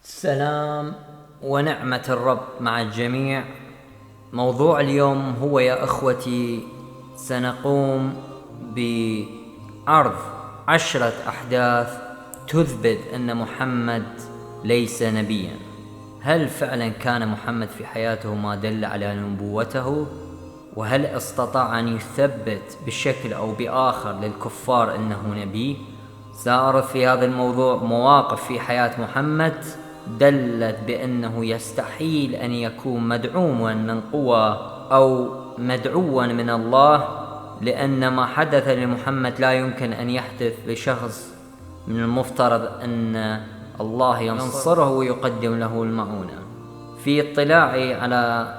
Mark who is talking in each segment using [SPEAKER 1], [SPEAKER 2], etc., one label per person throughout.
[SPEAKER 1] سلام ونعمة الرب مع الجميع. موضوع اليوم هو يا أخوتي سنقوم بعرض 10 أحداث تثبت أن محمد ليس نبيا. هل فعلا كان محمد في حياته ما دل على نبوته؟ وهل استطاع أن يثبت بشكل أو بآخر للكفار أنه نبي؟ سأعرض في هذا الموضوع مواقف في حياة محمد دلت بأنه يستحيل أن يكون مدعوما من قوى أو مدعوا من الله، لأن ما حدث لمحمد لا يمكن أن يحدث لشخص من المفترض أن الله ينصره ويقدم له المعونة. في اطلاعي على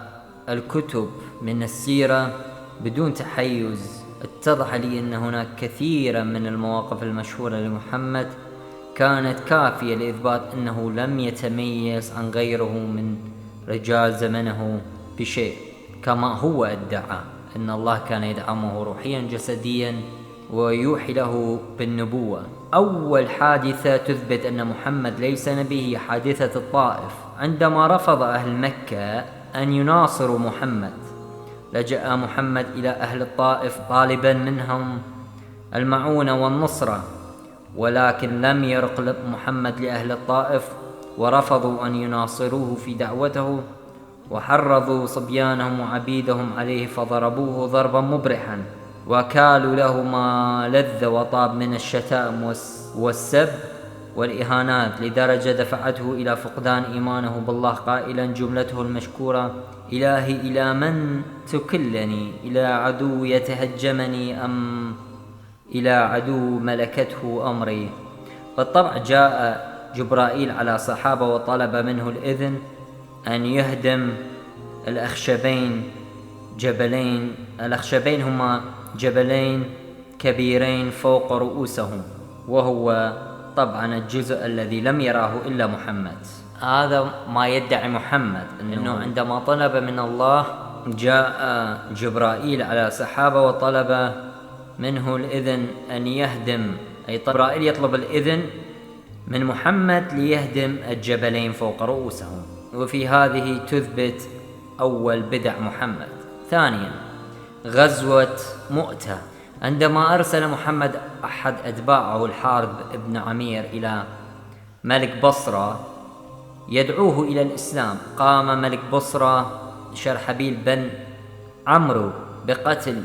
[SPEAKER 1] الكتب من السيرة بدون تحيز اتضح لي أن هناك كثيرا من المواقف المشهورة لمحمد كانت كافية لإثبات أنه لم يتميز عن غيره من رجال زمنه بشيء، كما هو ادعى أن الله كان يدعمه روحيا جسديا ويوحي له بالنبوة. أول حادثة تثبت أن محمد ليس نبي هي حادثة الطائف، عندما رفض أهل مكة أن يناصروا محمد. لجأ محمد إلى أهل الطائف طالبا منهم المعونة والنصرة، ولكن لم يرق محمد لأهل الطائف ورفضوا أن يناصروه في دعوته، وحرضوا صبيانهم وعبيدهم عليه فضربوه ضربا مبرحا، وكالوا له ما لذ وطاب من الشتائم والسب والإهانات، لدرجة دفعته إلى فقدان إيمانه بالله قائلا جملته المشكورة: إلهي إلى من تكلني؟ إلى عدو يتهجمني أم إلى عدو ملكته أمري؟ بالطبع جاء جبرائيل على صحابة وطلب منه الإذن أن يهدم الأخشبين هما جبلين كبيرين فوق رؤوسهم، وهو طبعا الجزء الذي لم يراه إلا محمد. هذا ما يدعي محمد، أنه عندما طلب من الله جاء جبرائيل على صحابة وطلب منه الإذن أن يهدم، أي جبرائيل يطلب الإذن من محمد ليهدم الجبلين فوق رؤوسهم. وفي هذه تثبت أول بدع محمد. ثانيا، غزوة مؤتة، عندما أرسل محمد أحد أتباعه الحارث بن عمير إلى ملك بصرة يدعوه إلى الإسلام، قام ملك بصرة شرحبيل بن عمرو بقتل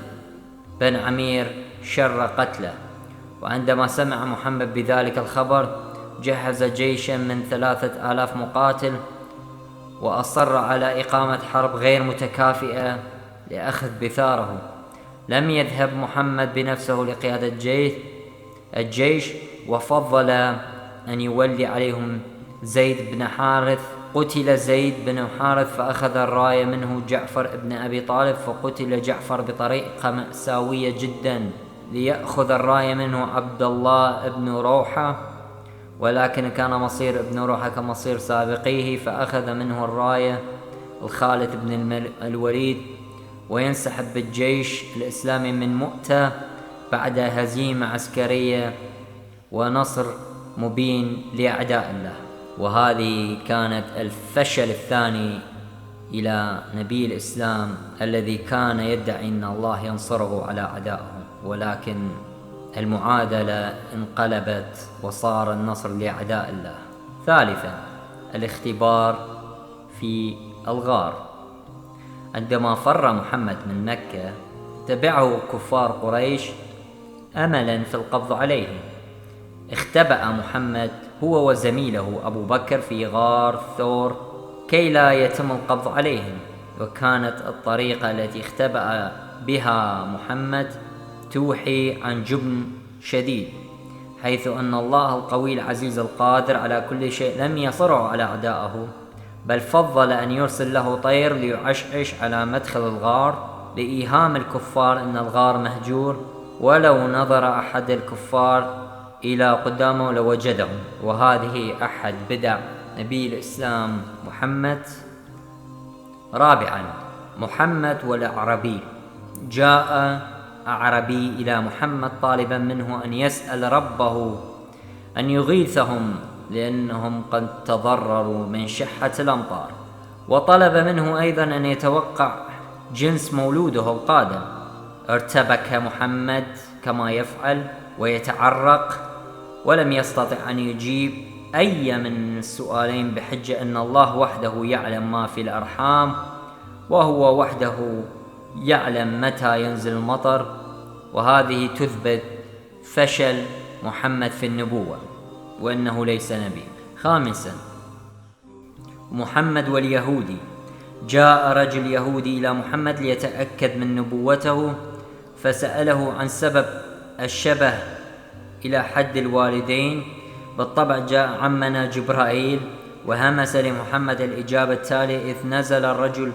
[SPEAKER 1] بن عمير شر قتله. وعندما سمع محمد بذلك الخبر جهز جيشا من 3000 مقاتل، وأصر على إقامة حرب غير متكافئة لأخذ بثاره. لم يذهب محمد بنفسه لقيادة الجيش، وفضل أن يولي عليهم زيد بن حارث. قتل زيد بن حارث فأخذ الراية منه جعفر بن أبي طالب، فقتل جعفر بطريقة مأساوية جدا، ليأخذ الراية منه عبد الله بن روحة، ولكن كان مصير ابن روحة كمصير سابقيه، فأخذ منه الراية الخالد بن الوليد، وينسحب بالجيش الإسلامي من مؤتة بعد هزيمة عسكرية ونصر مبين لأعداء الله. وهذه كانت الفشل الثاني إلى نبي الإسلام الذي كان يدعي أن الله ينصره على أعدائه، ولكن المعادلة انقلبت وصار النصر لأعداء الله. ثالثا، الاختبار في الغار، عندما فر محمد من مكة تبعه كفار قريش أملا في القبض عليه. اختبأ محمد هو وزميله أبو بكر في غار ثور كي لا يتم القبض عليهم، وكانت الطريقة التي اختبأ بها محمد توحي عن جبن شديد، حيث أن الله القوي العزيز القادر على كل شيء لم يصرع على أعدائه، بل فضل أن يرسل له طير ليعشعش على مدخل الغار لإيهام الكفار أن الغار مهجور، ولو نظر أحد الكفار إلى قدامه لوجدهم. وهذه أحد بدع نبي الإسلام محمد. رابعا، محمد والأعرابي. جاء أعربي إلى محمد طالبا منه أن يسأل ربه أن يغيثهم لأنهم قد تضرروا من شحة الأمطار. وطلب منه أيضا أن يتوقع جنس مولوده القادم. ارتبك محمد كما يفعل ويتعرق، ولم يستطع أن يجيب أي من السؤالين بحجة أن الله وحده يعلم ما في الأرحام، وهو وحده يعلم متى ينزل المطر، وهذه تثبت فشل محمد في النبوة وأنه ليس نبي. خامسا، محمد واليهودي. جاء رجل يهودي إلى محمد ليتأكد من نبوته، فسأله عن سبب الشبه إلى حد الوالدين. بالطبع جاء عمنا جبرائيل وهمس لمحمد الإجابة التالية: إذ نزل الرجل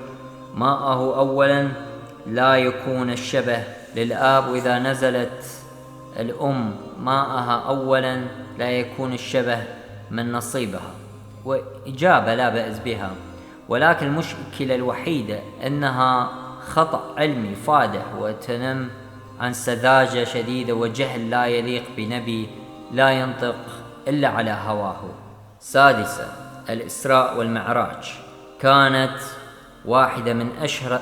[SPEAKER 1] ماءه أولا لا يكون الشبه للآب، وإذا نزلت الأم ماءها أولا لا يكون الشبه من نصيبها. وإجابة لا بأس بها، ولكن المشكلة الوحيدة أنها خطأ علمي فادح وتنم عن سذاجة شديدة وجهل لا يليق بنبي لا ينطق إلا على هواه. سادسا، الإسراء والمعراج. كانت واحدة من أشهر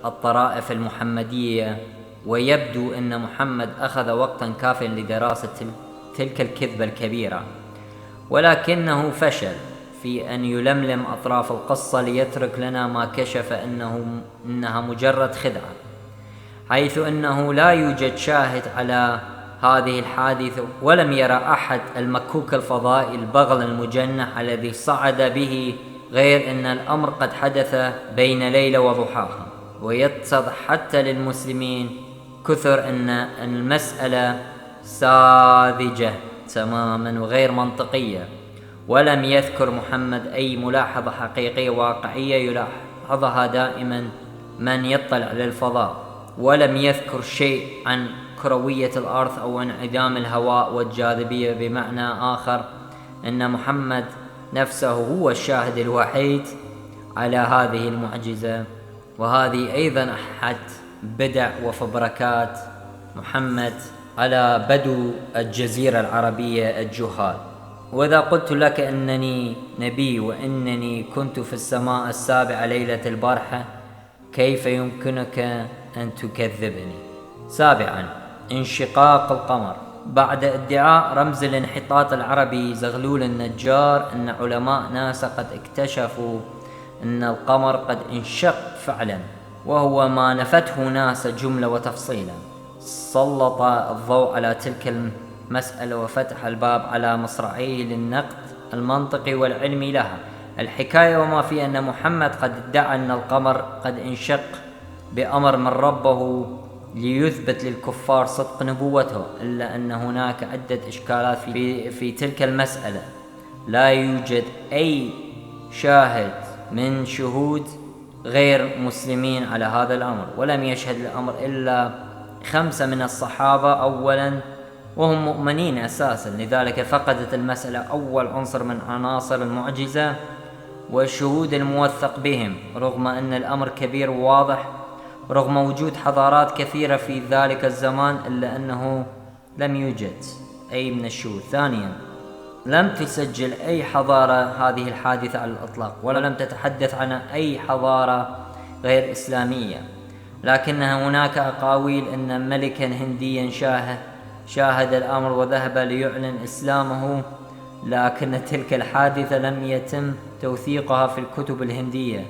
[SPEAKER 1] الطرائف المحمدية، ويبدو أن محمد أخذ وقتا كافيا لدراسة تلك الكذبة الكبيرة، ولكنه فشل في أن يلملم أطراف القصة ليترك لنا ما كشف إنها مجرد خدعة، حيث أنه لا يوجد شاهد على هذه الحادثة، ولم يرى أحد المكوك الفضائي البغل المجنح الذي صعد به، غير أن الأمر قد حدث بين ليلة وضحاها. ويتضح حتى للمسلمين كثر أن المسألة ساذجة تماما وغير منطقية، ولم يذكر محمد أي ملاحظة حقيقية واقعية يلاحظها دائما من يطلع للفضاء، ولم يذكر شيء عن كروية الأرض أو انعدام الهواء والجاذبية. بمعنى آخر أن محمد نفسه هو الشاهد الوحيد على هذه المعجزة، وهذه أيضا أحد بدع وفبركات محمد على بدو الجزيرة العربية الجهال. وإذا قلت لك أنني نبي وأنني كنت في السماء السابعة ليلة البارحة، كيف يمكنك أن تكذبني؟ سابعا، انشقاق القمر. بعد ادعاء رمز الانحطاط العربي زغلول النجار أن علماء ناسا قد اكتشفوا أن القمر قد انشق فعلا، وهو ما نفته ناسا جملة وتفصيلا، سلط الضوء على تلك المسألة وفتح الباب على مصراعيه للنقد المنطقي والعلمي لها. الحكاية وما في أن محمد قد ادعى أن القمر قد انشق بأمر من ربه ليثبت للكفار صدق نبوته، إلا أن هناك عدة إشكالات في تلك المسألة. لا يوجد أي شاهد من شهود غير مسلمين على هذا الأمر، ولم يشهد الأمر إلا 5 من الصحابة أولا، وهم مؤمنين أساسا، لذلك فقدت المسألة أول عنصر من عناصر المعجزة والشهود الموثق بهم، رغم أن الأمر كبير وواضح، رغم وجود حضارات كثيرة في ذلك الزمان، إلا أنه لم يوجد أي من الشهود. ثانيا، لم تسجل أي حضارة هذه الحادثة على الإطلاق، ولم تتحدث عن أي حضارة غير إسلامية، لكنها هناك أقاويل أن ملكا هنديا شاهد الأمر وذهب ليعلن إسلامه، لكن تلك الحادثة لم يتم توثيقها في الكتب الهندية،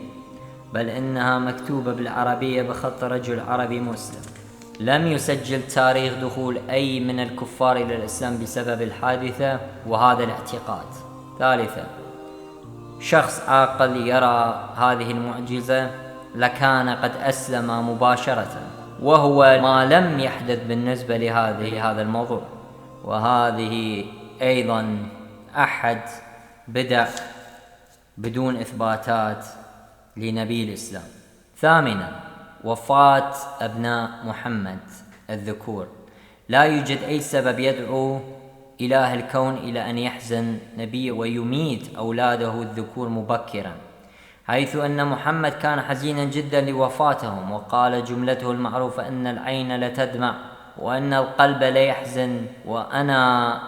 [SPEAKER 1] بل إنها مكتوبة بالعربية بخط رجل عربي مسلم. لم يسجل تاريخ دخول أي من الكفار إلى الإسلام بسبب الحادثة وهذا الاعتقاد. ثالثا، شخص عاقل يرى هذه المعجزة لكان قد أسلم مباشرة، وهو ما لم يحدث بالنسبة لهذا الموضوع، وهذه أيضا أحد بدع بدون إثباتات لنبي الإسلام. ثامنا، وفاة أبناء محمد الذكور. لا يوجد أي سبب يدعو إله الكون إلى أن يحزن نبي ويميت أولاده الذكور مبكرا، حيث أن محمد كان حزينا جدا لوفاتهم، وقال جملته المعروفة أن العين لتدمع وأن القلب لا يحزن وأنا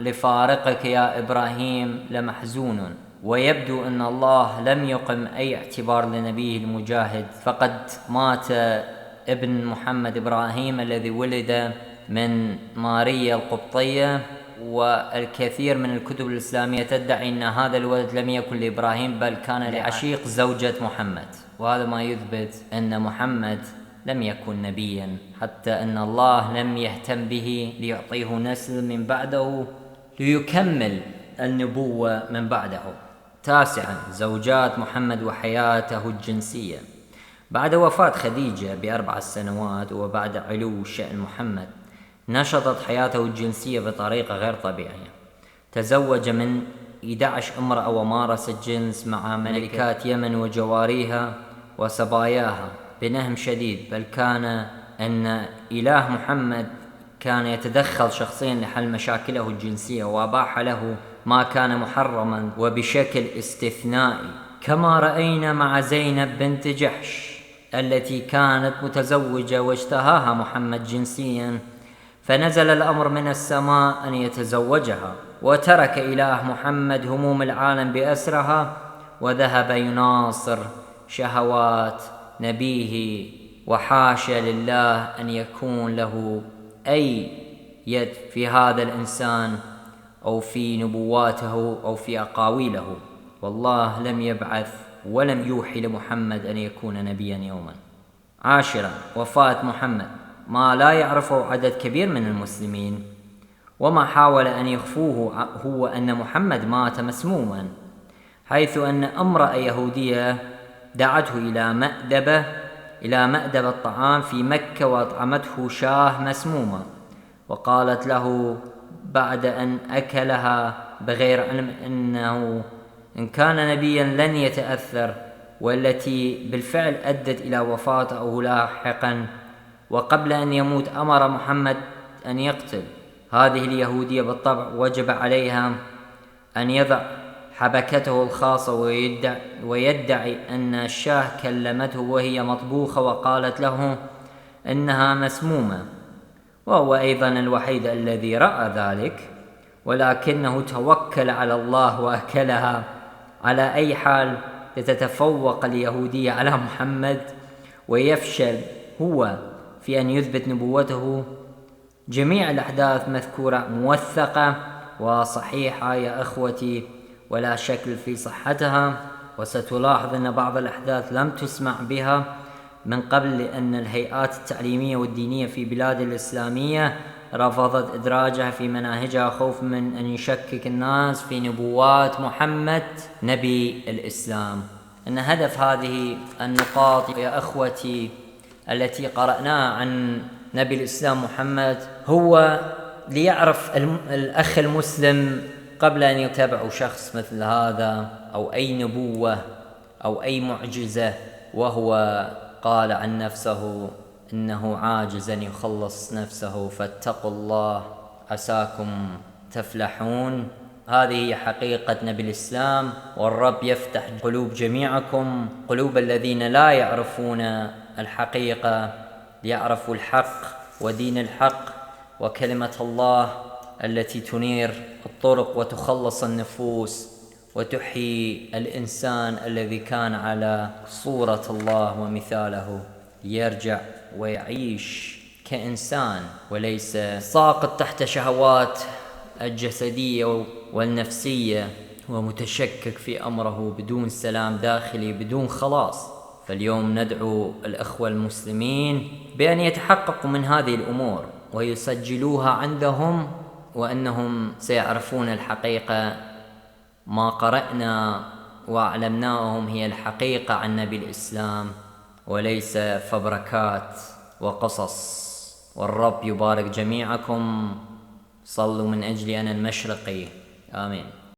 [SPEAKER 1] لفارقك يا إبراهيم لمحزون. ويبدو أن الله لم يقم أي اعتبار لنبيه المجاهد، فقد مات ابن محمد إبراهيم الذي ولد من ماريا القبطية، والكثير من الكتب الإسلامية تدعي أن هذا الولد لم يكن لإبراهيم بل كان لعشيق زوجة محمد، وهذا ما يثبت أن محمد لم يكن نبيا، حتى أن الله لم يهتم به ليعطيه نسل من بعده ليكمل النبوة من بعده. 9. زوجات محمد وحياته الجنسية. بعد وفاة خديجة ب4 سنوات وبعد علو شأن محمد، نشطت حياته الجنسية بطريقة غير طبيعية. تزوج من 11 امرأة ومارس الجنس مع ملكات يمن وجواريها وسباياها بنهم شديد، بل كان أن إله محمد كان يتدخل شخصيا لحل مشاكله الجنسية، وأباح له ما كان محرما وبشكل استثنائي، كما رأينا مع زينب بنت جحش التي كانت متزوجة واشتهاها محمد جنسيا، فنزل الأمر من السماء أن يتزوجها، وترك إله محمد هموم العالم بأسرها وذهب يناصر شهوات نبيه. وحاشا لله أن يكون له أي يد في هذا الإنسان أو في نبواته أو في أقاويله، والله لم يبعث ولم يوحي لمحمد أن يكون نبيا يوما. 10. وفاة محمد. ما لا يعرفه عدد كبير من المسلمين وما حاول أن يخفوه هو أن محمد مات مسموما، حيث أن امرأة يهودية دعته إلى مأدبة الطعام في مكة وأطعمته شاه مسمومة، وقالت له بعد أن أكلها بغير علم أنه إن كان نبيا لن يتأثر، والتي بالفعل أدت إلى وفاته لاحقا. وقبل أن يموت أمر محمد أن يقتل هذه اليهودية. بالطبع وجب عليها أن يضع حبكته الخاصة ويدعي أن الشاه كلمته وهي مطبوخة وقالت له إنها مسمومة، وهو أيضا الوحيد الذي رأى ذلك، ولكنه توكل على الله وأكلها. على أي حال تتفوق اليهودية على محمد ويفشل هو في أن يثبت نبوته. جميع الأحداث مذكورة موثقة وصحيحة يا أخوتي، ولا شك في صحتها. وستلاحظ أن بعض الأحداث لم تسمع بها من قبل، لأن الهيئات التعليمية والدينية في بلاد الإسلامية رفضت إدراجها في مناهجها خوف من أن يشكك الناس في نبوات محمد نبي الإسلام. أن هدف هذه النقاط يا أخوتي التي قرأناها عن نبي الإسلام محمد هو ليعرف الأخ المسلم قبل أن يتبع شخص مثل هذا أو أي نبوة أو أي معجزة وهو قال عن نفسه إنه عاجز أن يخلص نفسه، فاتقوا الله عساكم تفلحون. هذه هي حقيقة نبي الإسلام، والرب يفتح قلوب جميعكم، قلوب الذين لا يعرفون الحقيقة، ليعرفوا الحق ودين الحق وكلمة الله التي تنير الطرق وتخلص النفوس وتحيي الإنسان الذي كان على صورة الله ومثاله، يرجع ويعيش كإنسان وليس ساقط تحت شهوات الجسدية والنفسية ومتشكك في أمره بدون سلام داخلي بدون خلاص. فاليوم ندعو الأخوة المسلمين بأن يتحققوا من هذه الأمور ويسجلوها عندهم، وأنهم سيعرفون الحقيقة. ما قرأنا وأعلمناهم هي الحقيقة عن نبي الإسلام وليس فبركات وقصص. والرب يبارك جميعكم. صلوا من أجلي أنا المشرقي. آمين.